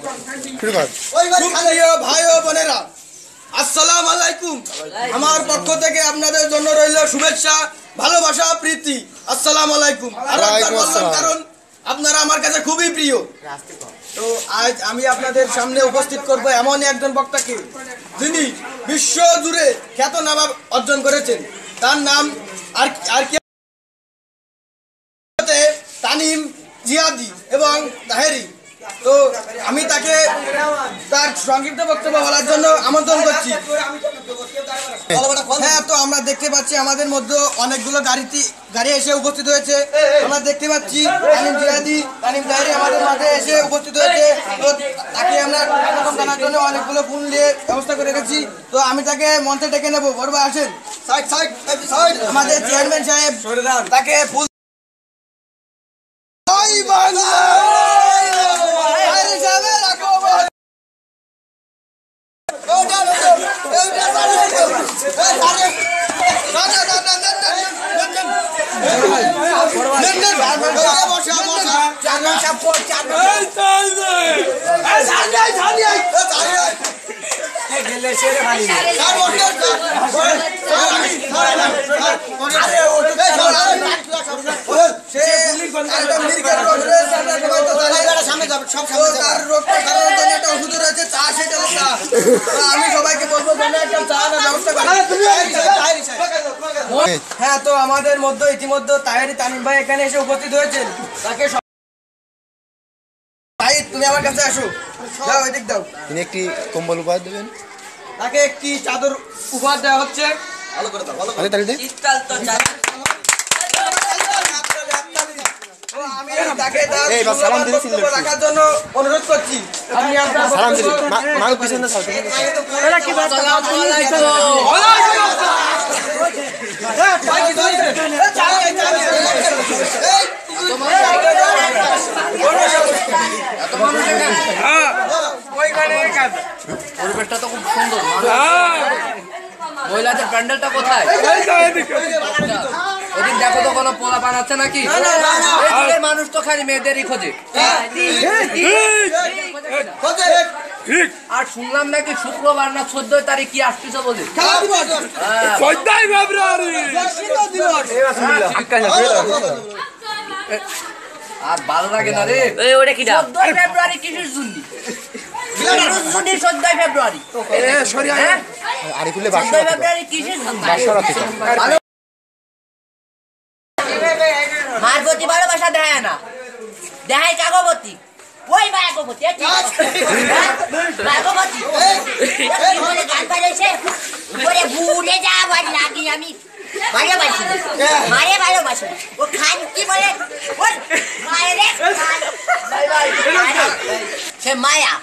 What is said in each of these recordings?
সুপ্রিয় ভাই ও বোনেরা, আসসালামু আলাইকুম। আমার পক্ষ থেকে আপনাদের জন্য রইল শুভেচ্ছা, ভালোবাসা, প্রীতি। আসসালামু আলাইকুম। কারণ আপনারা আমার কাছে খুবই প্রিয়। তো আজ আমি আপনাদের সামনে উপস্থিত করব এমন একজন বক্তাকে, যিনি বিশ্ব জুড়ে খ্যাতনাম অর্জন করেছেন। তার নাম আর কি তানিম, জিয়াদি এবং তাহেরি। তো আমি তাকে তার সংক্ষিপ্ত বক্তব্য বলার জন্য আমন্ত্রণ করছি। হ্যাঁ, তো আমরা দেখতে পাচ্ছি আমাদের মধ্যে অনেকগুলো গাড়ি এসে উপস্থিত হয়েছে। আমরা দেখতে পাচ্ছি তানিম জিয়াদি, তানিম তাহেরি আমাদের মাঝে এসে উপস্থিত হয়েছে। তো তাকে আমরা জানার জন্য অনেকগুলো ফুল দিয়ে ব্যবস্থা করে রেখেছি। তো আমি তাকে মঞ্চে ডেকে নেবো। বড় ভাই আসেন, আমাদের চেয়ারম্যান সাহেব তাকে ফুল আমি সবাইকে বলবো হ্যাঁ, তো আমাদের মধ্যে ইতিমধ্যে তাহেরি তানিম ভাই এখানে এসে উপস্থিত হয়েছেন। তাকে তুমি আমার কাছে আসো, যাও এদিক দাও। তিনি একটি কম্বল উপহার দেবেন, তাকে একটি চাদর উপহার দেওয়া হচ্ছে। আমি তাকে রাখার জন্য অনুরোধ করছি। আপনি পরিবেশটা তো খুব সুন্দর। মহিলাদের প্যান্ডেলটা কোথায়? ওদিক দেখো তো কোনো পোলা বানাচ্ছে নাকি? মানুষ তো খালি মেয়েদেরই খোঁজে। আর শুনলাম নাকি শুক্রবার না 14 তারিখ কি আসতেছে বলে। আর ভালো লাগে না রে। 14 ফেব্রুয়ারি কিসের জন্য? 14 ফেব্রুয়ারি মার প্রতি ভালোবাসা দেয় না, দেখায় কাগবতী। ওই ভাগবতী গান বাজাইছে বলে ভুলে যাবার লাগি আমি ভালোবাসি, মারে ভালোবাসি। ও খান কি বলে সে মায়া,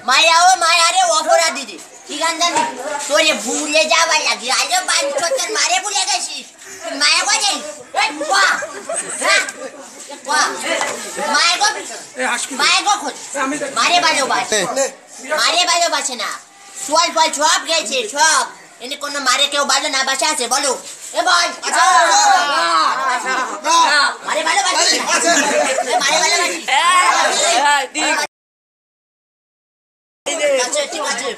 মায়া ও মায়া রে অপরাধী রে। কি গান জানি তোরে ভুলে যাবার লাগি। আরে বান তোর মারে ভুলে গেছিস, মায়া বাজাই মারে ভালোবাসে না। সোয়াল ফল সব গেছে সব। এনে কোনো মারে কেউ ভালো না বাসা আছে বলো? এ বল মারে ভালোবাসি, মারে ভালোবাসি। ঠিক আছে,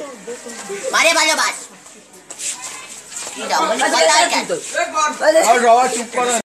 মারে ভালোবাস।